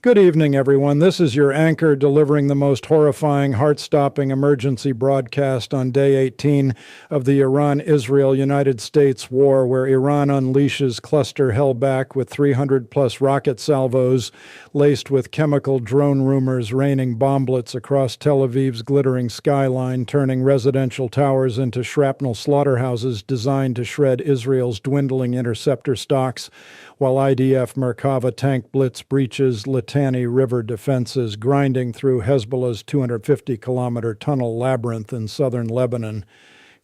Good evening, everyone. This is your anchor delivering the most horrifying, heart-stopping emergency broadcast on day 18 of the Iran-Israel-United States war, where Iran unleashes cluster held back with 300-plus rocket salvos laced with chemical drone rumors, raining bomblets across Tel Aviv's glittering skyline, turning residential towers into shrapnel slaughterhouses designed to shred Israel's dwindling interceptor stocks, while IDF Merkava tank blitz breaches Litani River defenses, grinding through Hezbollah's 250-kilometer tunnel labyrinth in southern Lebanon,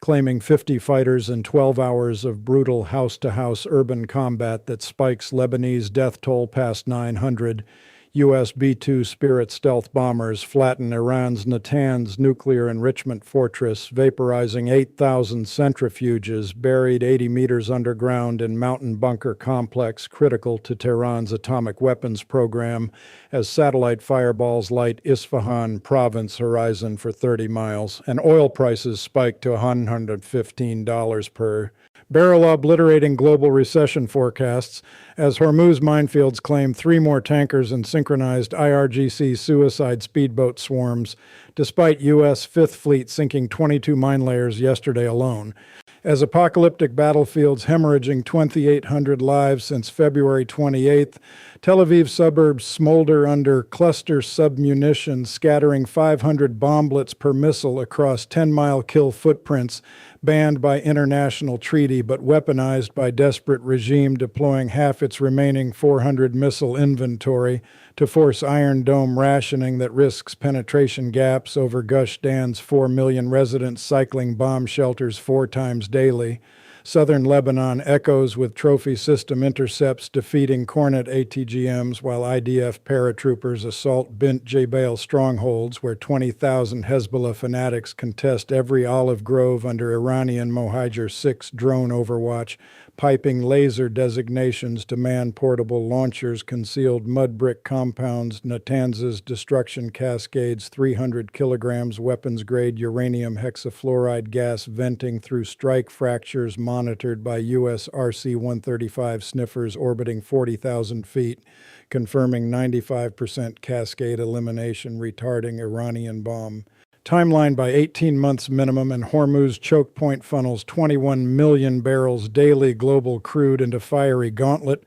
claiming 50 fighters in 12 hours of brutal house-to-house urban combat that spikes Lebanese death toll past 900. U.S. B-2 Spirit stealth bombers flatten Iran's Natanz nuclear enrichment fortress, vaporizing 8,000 centrifuges buried 80 meters underground in mountain bunker complex critical to Tehran's atomic weapons program, as satellite fireballs light Isfahan province horizon for 30 miles, and oil prices spike to $115 per barrel, obliterating global recession forecasts, as Hormuz minefields claim 3 more tankers and synchronized IRGC suicide speedboat swarms, despite U.S. Fifth Fleet sinking 22 mine layers yesterday alone. As apocalyptic battlefields hemorrhaging 2,800 lives since February 28th, Tel Aviv suburbs smolder under cluster submunition, scattering 500 bomblets per missile across 10-mile kill footprints, banned by international treaty but weaponized by desperate regime deploying half its remaining 400 missile inventory to force Iron Dome rationing that risks penetration gaps over Gush Dan's 4 million residents cycling bomb shelters 4 times daily. Southern Lebanon echoes with trophy system intercepts defeating Cornet ATGMs, while IDF paratroopers assault Bint Jbeil strongholds where 20,000 Hezbollah fanatics contest every olive grove under Iranian Mohijer 6 drone overwatch, piping laser designations to man-portable launchers, concealed mud brick compounds, Natanz's destruction cascades, 300 kilograms weapons-grade uranium hexafluoride gas venting through strike fractures monitored by U.S. RC-135 sniffers orbiting 40,000 feet, confirming 95% cascade elimination retarding Iranian bomb. Timeline by 18 months minimum, and Hormuz choke point funnels 21 million barrels daily global crude into fiery gauntlet,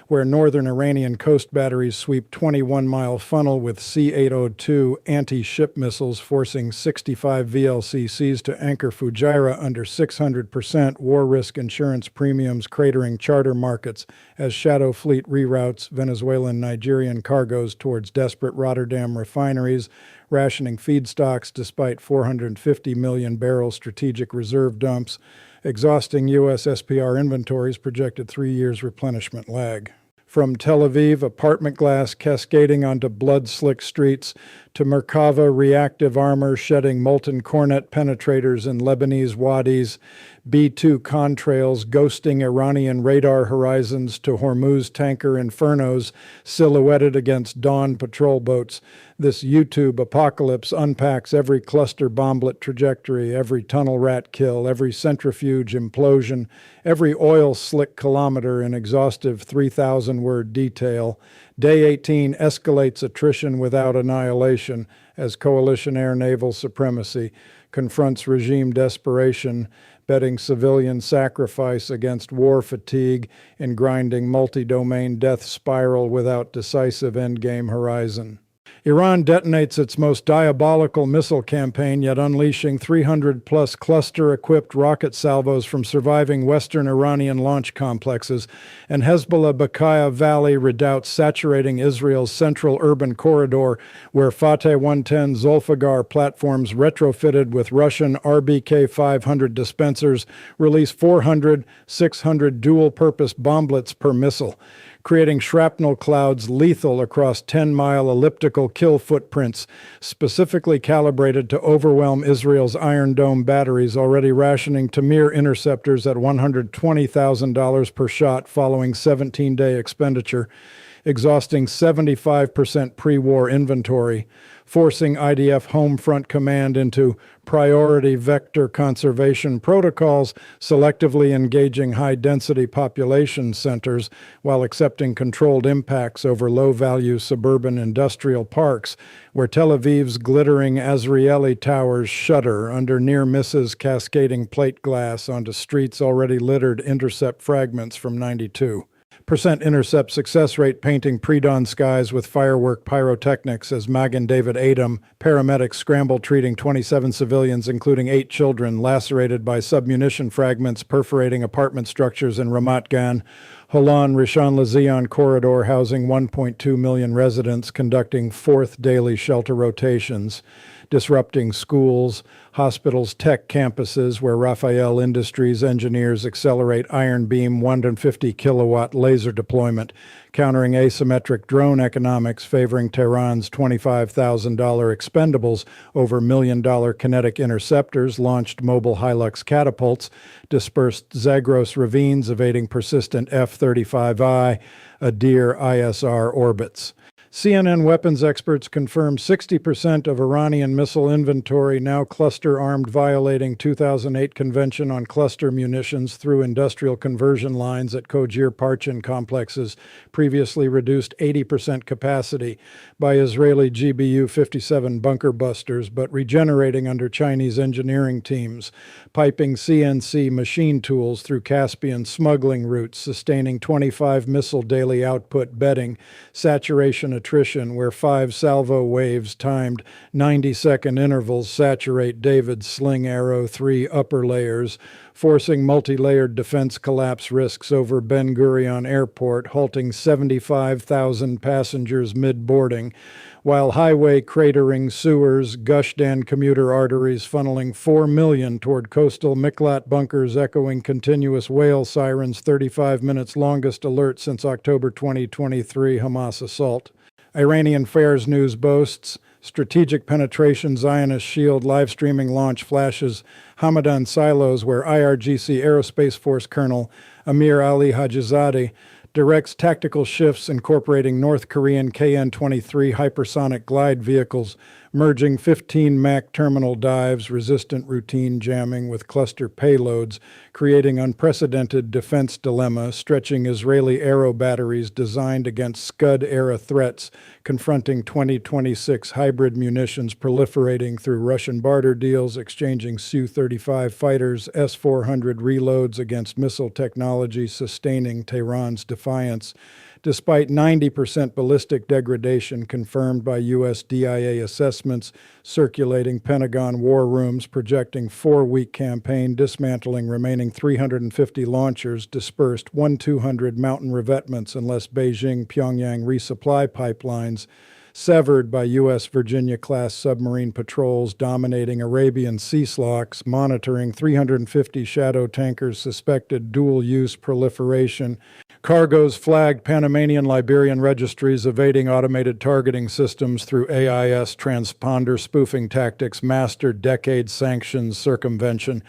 where northern Iranian coast batteries sweep 21-mile funnel with C-802 anti-ship missiles, forcing 65 VLCCs to anchor Fujairah under 600% war risk insurance premiums, cratering charter markets as Shadow Fleet reroutes Venezuelan Nigerian cargoes towards desperate Rotterdam refineries, rationing feedstocks despite 450 million barrel strategic reserve dumps, exhausting U.S. SPR inventories, projected 3 years replenishment lag. From Tel Aviv, apartment glass cascading onto blood-slick streets, to Merkava reactive armor shedding molten cornet penetrators in Lebanese wadis, B-2 contrails ghosting Iranian radar horizons, to Hormuz tanker infernos silhouetted against dawn patrol boats. This YouTube apocalypse unpacks every cluster bomblet trajectory, every tunnel rat kill, every centrifuge implosion, every oil slick kilometer in exhaustive 3,000-word detail. Day 18 escalates attrition without annihilation as coalition air-naval supremacy confronts regime desperation, betting civilian sacrifice against war fatigue in grinding multi-domain death spiral without decisive endgame horizon. Iran detonates its most diabolical missile campaign, yet unleashing 300-plus cluster-equipped rocket salvos from surviving western Iranian launch complexes, and Hezbollah Baqaya Valley redoubts saturating Israel's central urban corridor, where Fateh 110 Zolfagar platforms retrofitted with Russian RBK-500 dispensers release 400, 600 dual-purpose bomblets per missile, creating shrapnel clouds lethal across 10-mile elliptical kill footprints, specifically calibrated to overwhelm Israel's Iron Dome batteries, already rationing Tamir interceptors at $120,000 per shot following 17-day expenditure. exhausting 75% pre-war inventory, forcing IDF Home Front Command into priority vector conservation protocols, selectively engaging high-density population centers while accepting controlled impacts over low-value suburban industrial parks, where Tel Aviv's glittering Azrieli towers shudder under near misses cascading plate glass onto streets already littered intercept fragments from '92. Percent intercept success rate painting pre-dawn skies with firework pyrotechnics as Magen David Adom, paramedics scramble treating 27 civilians, including 8 children, lacerated by submunition fragments perforating apartment structures in Ramat Gan. Holon Rishon LeZion corridor housing 1.2 million residents, conducting 4th daily shelter rotations, disrupting schools, hospitals, tech campuses where Rafael Industries engineers accelerate iron beam 150 kilowatt laser deployment, countering asymmetric drone economics favoring Tehran's $25,000 expendables over $1 million kinetic interceptors, launched mobile Hilux catapults, dispersed Zagros ravines evading persistent F-35I, Adir ISR orbits. CNN weapons experts confirm 60% of Iranian missile inventory now cluster-armed, violating 2008 Convention on Cluster Munitions through industrial conversion lines at Kojir-Parchin complexes, previously reduced 80% capacity by Israeli GBU-57 bunker busters, but regenerating under Chinese engineering teams, piping CNC machine tools through Caspian smuggling routes, sustaining 25 missile daily output, bedding, saturation attrition, where 5 salvo waves timed 90-second intervals saturate David's Sling Arrow 3 upper layers, forcing multi-layered defense collapse risks over Ben Gurion Airport, halting 75,000 passengers mid-boarding, while highway cratering sewers, Gushdan commuter arteries funneling 4 million toward coastal Miklat bunkers, echoing continuous whale sirens, 35 minutes longest alert since October 2023 Hamas assault. Iranian Fairs News boasts strategic penetration Zionist shield live streaming launch flashes Hamadan silos, where IRGC Aerospace Force Colonel Amir Ali Hajizadeh directs tactical shifts incorporating North Korean KN-23 hypersonic glide vehicles, merging 15 MAC terminal dives, resistant routine jamming with cluster payloads, creating unprecedented defense dilemma, stretching Israeli aero batteries designed against Scud-era threats, confronting 2026 hybrid munitions proliferating through Russian barter deals, exchanging Su-35 fighters, S-400 reloads against missile technology, sustaining Tehran's defiance, despite 90% ballistic degradation confirmed by U.S. DIA assessments, circulating Pentagon war rooms projecting 4-week campaign, dismantling remaining 350 launchers, dispersed 1,200 mountain revetments unless Beijing Pyongyang resupply pipelines, severed by U.S. Virginia-class submarine patrols dominating Arabian sea slocks, monitoring 350 shadow tankers suspected dual-use proliferation, cargoes flagged Panamanian Liberian registries evading automated targeting systems through AIS transponder spoofing tactics, mastered decade sanctions circumvention.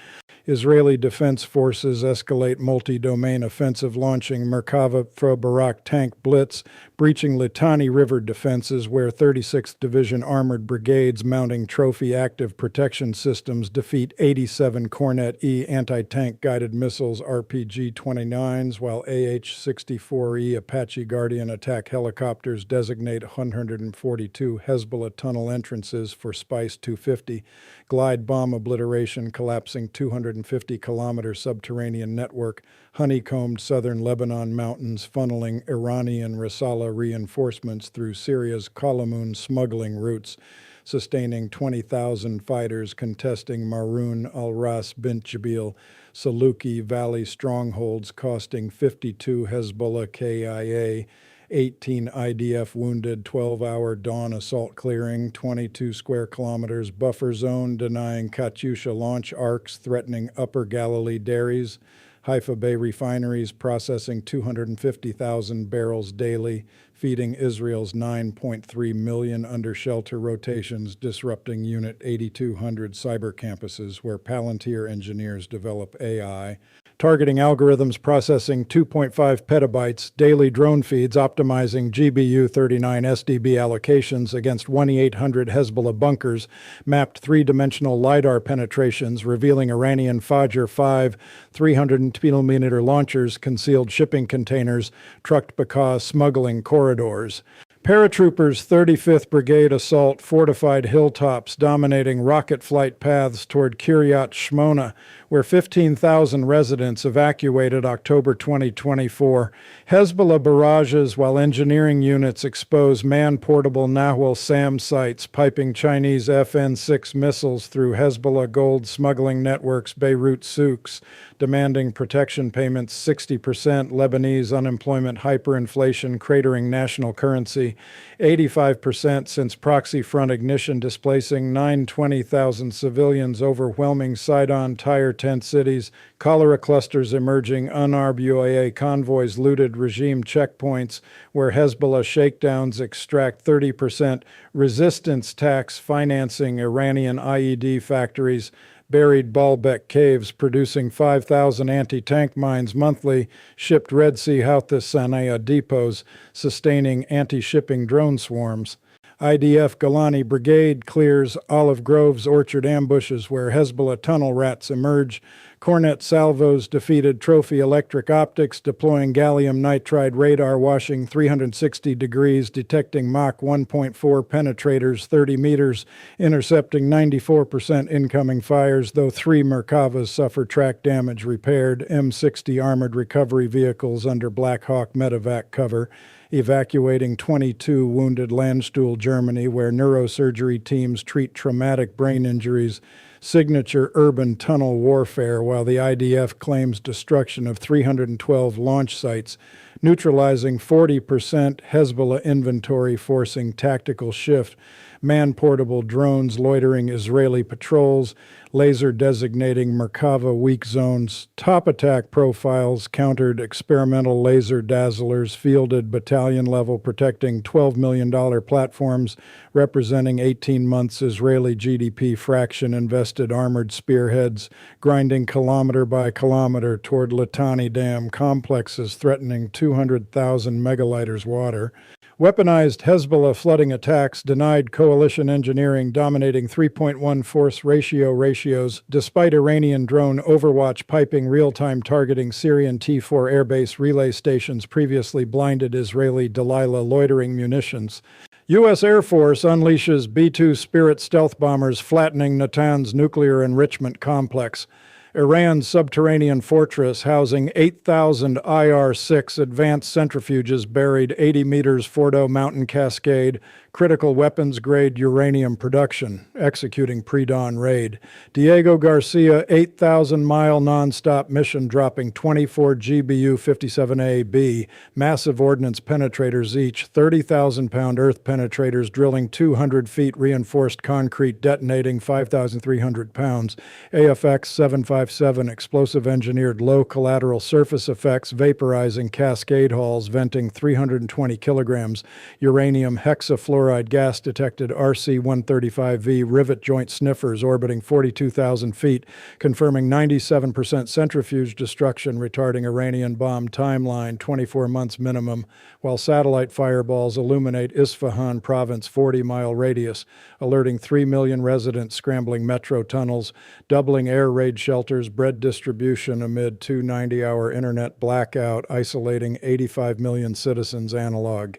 Israeli Defense Forces escalate multi-domain offensive, launching Merkava pro Barak tank blitz, breaching Litani River defenses, where 36th Division Armored Brigades mounting trophy active protection systems defeat 87 Cornet-E anti-tank guided missiles RPG-29s, while AH-64E Apache Guardian attack helicopters designate 142 Hezbollah tunnel entrances for Spice 250, glide bomb obliteration collapsing 250-kilometer subterranean network, honeycombed southern Lebanon mountains funneling Iranian Risala reinforcements through Syria's Kalamun smuggling routes, sustaining 20,000 fighters contesting Maroun al-Ras bint Jabil, Saluki Valley strongholds costing 52 Hezbollah KIA, 18 IDF wounded, 12-hour dawn assault clearing, 22 square kilometers buffer zone denying Katyusha launch arcs threatening Upper Galilee dairies, Haifa Bay refineries processing 250,000 barrels daily, feeding Israel's 9.3 million under-shelter rotations, disrupting Unit 8200 cyber campuses where Palantir engineers develop AI, targeting algorithms processing 2.5 petabytes, daily drone feeds optimizing GBU-39 SDB allocations against 1,800 Hezbollah bunkers, mapped three-dimensional LiDAR penetrations revealing Iranian Fajr-5 300mm launchers, concealed shipping containers, trucked Baka smuggling corridors. Paratroopers 35th Brigade assault fortified hilltops dominating rocket flight paths toward Kiryat Shmona, where 15,000 residents evacuated October 2024. Hezbollah barrages while engineering units expose man-portable Nahwal SAM sites piping Chinese FN-6 missiles through Hezbollah gold smuggling networks Beirut souks, demanding protection payments 60%, Lebanese unemployment hyperinflation cratering national currency, 85% since proxy front ignition displacing 920,000 civilians, overwhelming Sidon tire tent cities, cholera clusters emerging, unarmed UAA convoys looted regime checkpoints where Hezbollah shakedowns extract 30%, resistance tax financing Iranian IED factories, buried Baalbek caves producing 5,000 anti-tank mines monthly, shipped Red Sea Houthis Sana'a depots, sustaining anti-shipping drone swarms. IDF Golani Brigade clears Olive Grove's orchard ambushes where Hezbollah tunnel rats emerge. Cornet salvos defeated Trophy Electric Optics, deploying gallium nitride radar washing 360 degrees, detecting Mach 1.4 penetrators 30 meters, intercepting 94% incoming fires, though 3 Merkavas suffer track damage repaired. M60 armored recovery vehicles under Black Hawk medevac cover, evacuating 22 wounded Landstuhl, Germany, where neurosurgery teams treat traumatic brain injuries. Signature urban tunnel warfare, while the IDF claims destruction of 312 launch sites, neutralizing 40% Hezbollah inventory, forcing tactical shift. Man-portable drones loitering Israeli patrols, laser designating Merkava weak zones, top attack profiles countered experimental laser dazzlers, fielded battalion level protecting $12 million platforms representing 18 months Israeli GDP fraction, invested armored spearheads grinding kilometer by kilometer toward Litani Dam complexes threatening 200,000 megaliters water. Weaponized Hezbollah flooding attacks denied coalition engineering, dominating 3.1 force ratios, despite Iranian drone Overwatch piping real-time targeting Syrian T4 airbase relay stations previously blinded Israeli Delilah loitering munitions. U.S. Air Force unleashes B-2 Spirit stealth bombers flattening Natanz nuclear enrichment complex. Iran's subterranean fortress housing 8,000 IR-6 advanced centrifuges buried 80 meters Fordo mountain cascade, critical weapons-grade uranium production, executing pre-dawn raid. Diego Garcia, 8,000-mile nonstop mission dropping 24 GBU-57A-B, massive ordnance penetrators each, 30,000-pound earth penetrators drilling 200 feet reinforced concrete detonating 5,300 pounds, AFX 757 explosive engineered low collateral surface effects vaporizing cascade halls venting 320 kilograms, uranium hexafluoride gas detected RC-135V rivet joint sniffers orbiting 42,000 feet, confirming 97% centrifuge destruction, retarding Iranian bomb timeline 24 months minimum, while satellite fireballs illuminate Isfahan province 40-mile radius, alerting 3 million residents scrambling metro tunnels, doubling air raid shelters, bread distribution amid 2 90-hour internet blackout, isolating 85 million citizens analog.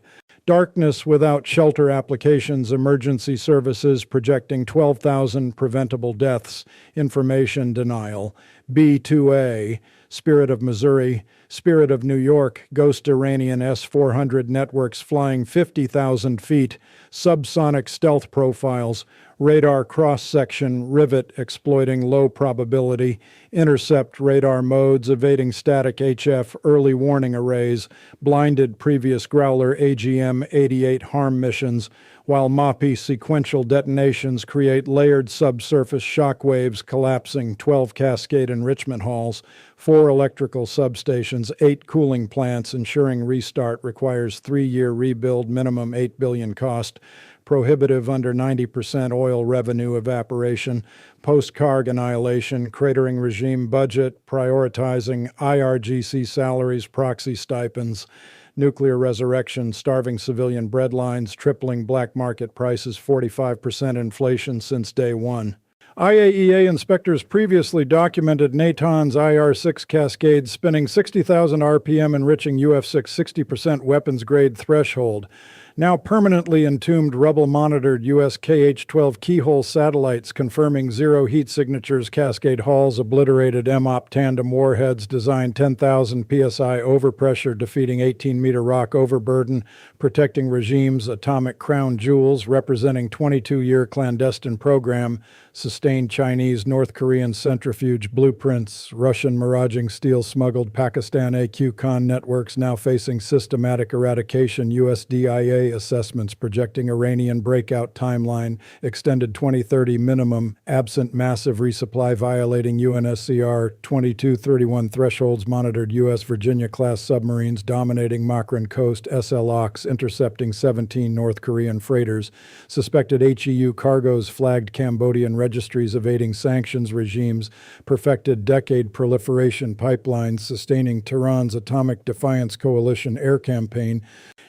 Darkness without shelter applications, emergency services projecting 12,000 preventable deaths, information denial. B2A, Spirit of Missouri, Spirit of New York, ghost Iranian S-400 networks flying 50,000 feet, subsonic stealth profiles, radar cross-section rivet exploiting low probability, intercept radar modes evading static HF early warning arrays, blinded previous Growler AGM-88 harm missions, while MAPI sequential detonations create layered subsurface shockwaves collapsing 12 cascade enrichment halls, 4 electrical substations, 8 cooling plants, ensuring restart requires 3-year rebuild, minimum $8 billion cost. prohibitive under 90% oil revenue evaporation, post-Karg annihilation, cratering regime budget, prioritizing IRGC salaries, proxy stipends, nuclear resurrection, starving civilian breadlines, tripling black market prices, 45% inflation since day one. IAEA inspectors previously documented Natanz IR-6 cascade spinning 60,000 RPM, enriching UF-6 60% weapons-grade threshold. Now permanently entombed rubble-monitored U.S. KH-12 keyhole satellites confirming zero heat signatures, Cascade Halls obliterated MOP tandem warheads, designed 10,000 psi overpressure, defeating 18-meter rock overburden, protecting regimes, atomic crown jewels, representing 22-year clandestine program, sustained Chinese, North Korean centrifuge blueprints, Russian miraging steel smuggled, Pakistan AQ-Con networks now facing systematic eradication, USDIA assessments projecting Iranian breakout timeline, extended 2030 minimum, absent massive resupply violating UNSCR 2231 thresholds, monitored U.S. Virginia-class submarines dominating Makran Coast, SLOX, intercepting 17 North Korean freighters, suspected HEU cargoes flagged Cambodian registries evading sanctions regimes, perfected decade proliferation pipelines, sustaining Tehran's Atomic Defiance Coalition air campaign,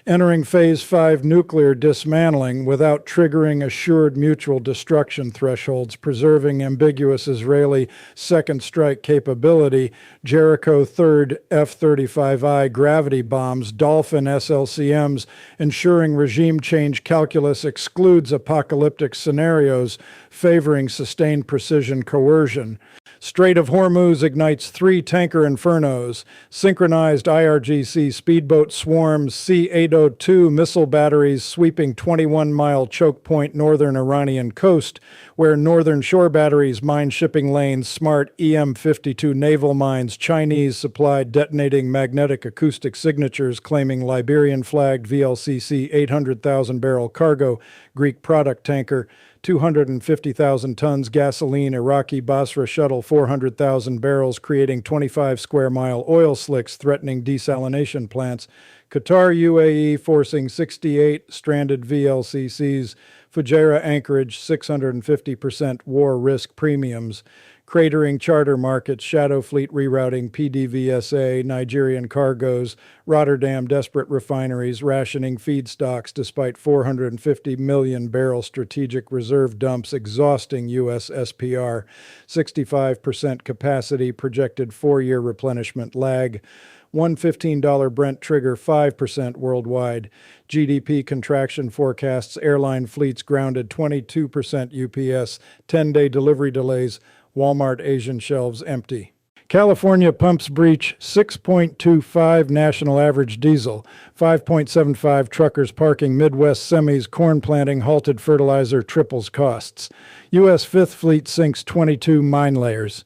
entering Phase 5 nuclear dismantling without triggering assured mutual destruction thresholds, preserving ambiguous Israeli second strike capability, Jericho 3rd F-35I gravity bombs, Dolphin SLCMs, ensuring regime change calculus excludes apocalyptic scenarios, favoring sustained precision coercion. Strait of Hormuz ignites 3 tanker infernos, synchronized IRGC speedboat swarms, C-802 missile batteries sweeping 21-mile choke point northern Iranian coast, where northern shore batteries mine shipping lanes, smart EM-52 naval mines, Chinese-supplied detonating magnetic acoustic signatures claiming Liberian-flagged VLCC 800,000-barrel cargo, Greek product tanker, 250,000 tons gasoline, Iraqi Basra shuttle 400,000 barrels, creating 25 square mile oil slicks threatening desalination plants, Qatar UAE forcing 68 stranded VLCCs, Fujairah Anchorage 650% war risk premiums, cratering charter markets, shadow fleet rerouting PDVSA, Nigerian cargoes, Rotterdam desperate refineries, rationing feedstocks despite 450 million barrel strategic reserve dumps exhausting U.S. SPR, 65% capacity, projected 4-year replenishment lag, $115 Brent trigger 5% worldwide. GDP contraction forecasts, airline fleets grounded 22% UPS, 10-day delivery delays, Walmart Asian shelves empty. California pumps breach 6.25 national average diesel, 5.75 truckers parking Midwest semis, corn planting halted, fertilizer triples costs. U.S. Fifth Fleet sinks 22 mine layers.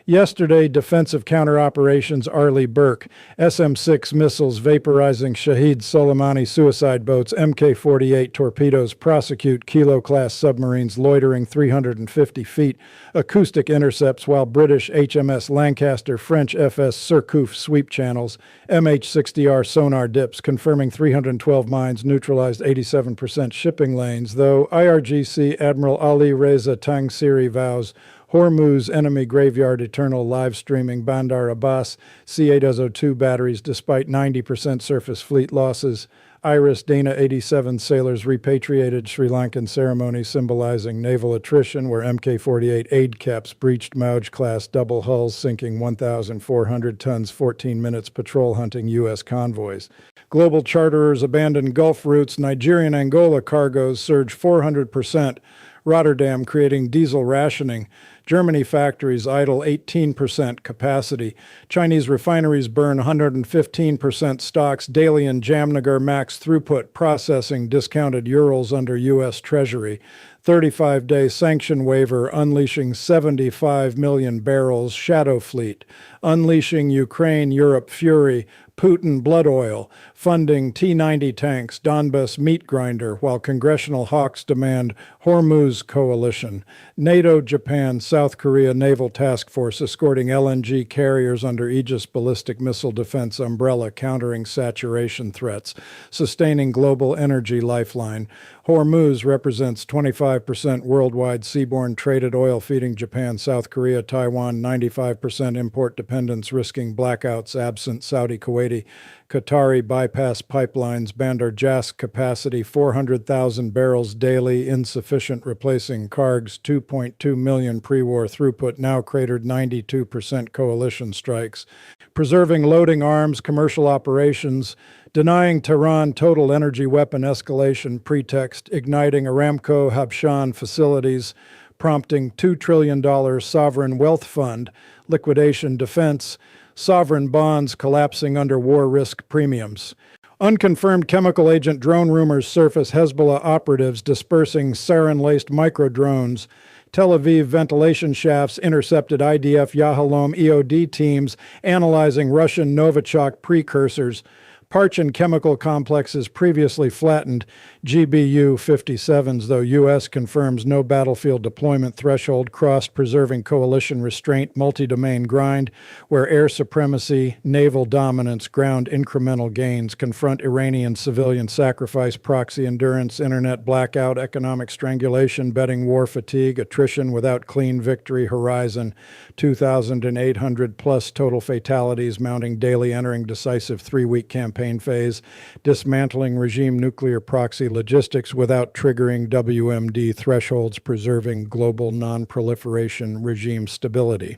Yesterday, defensive counter-operations Arleigh Burke, SM-6 missiles vaporizing Shahid Soleimani suicide boats, Mk-48 torpedoes prosecute Kilo-class submarines loitering 350 feet, acoustic intercepts while British HMS Lancaster, French FS Surcouf sweep channels, MH-60R sonar dips confirming 312 mines neutralized 87% shipping lanes, though IRGC Admiral Ali Reza Tangsiri vows Hormuz enemy graveyard eternal live streaming Bandar Abbas, C-802 batteries despite 90% surface fleet losses, Iris Dana 87 sailors repatriated, Sri Lankan ceremony symbolizing naval attrition where Mk-48 aid caps breached Mauj-class double hulls sinking 1,400 tons, 14 minutes patrol hunting U.S. convoys. Global charterers abandon Gulf routes, Nigerian Angola cargoes surge 400%, Rotterdam creating diesel rationing, Germany factories idle 18% capacity. Chinese refineries burn 115% stocks daily in Jamnagar max throughput processing discounted Urals under U.S. Treasury. 35-day sanction waiver unleashing 75 million barrels shadow fleet. Unleashing Ukraine-Europe fury. Putin blood oil, funding T-90 tanks, Donbas meat grinder, while congressional hawks demand Hormuz coalition. NATO, Japan, South Korea Naval Task Force escorting LNG carriers under Aegis ballistic missile defense umbrella, countering saturation threats, sustaining global energy lifeline. Hormuz represents 25% worldwide seaborne traded oil, feeding Japan, South Korea, Taiwan, 95% import dependence, risking blackouts absent Saudi, Kuwaiti, Qatari bypass pipelines, Bandar Jas capacity 400,000 barrels daily, insufficient, replacing Carg's 2.2 million pre-war throughput, now cratered 92% coalition strikes, preserving loading arms, commercial operations, denying Tehran total energy weapon escalation pretext, igniting Aramco Habshan facilities, prompting $2 trillion sovereign wealth fund, liquidation defense, sovereign bonds collapsing under war risk premiums. Unconfirmed chemical agent drone rumors surface, Hezbollah operatives dispersing sarin-laced micro-drones. Tel Aviv ventilation shafts intercepted IDF Yahalom EOD teams analyzing Russian Novichok precursors. Parchin chemical complexes previously flattened, GBU-57s, though U.S. confirms no battlefield deployment threshold crossed, preserving coalition restraint, multi-domain grind, where air supremacy, naval dominance, ground incremental gains, confront Iranian civilian sacrifice, proxy endurance, internet blackout, economic strangulation, betting war fatigue, attrition without clean victory horizon, 2,800 plus total fatalities mounting daily, entering decisive 3-week campaign phase, dismantling regime nuclear proxy logistics without triggering WMD thresholds, preserving global non-proliferation regime stability.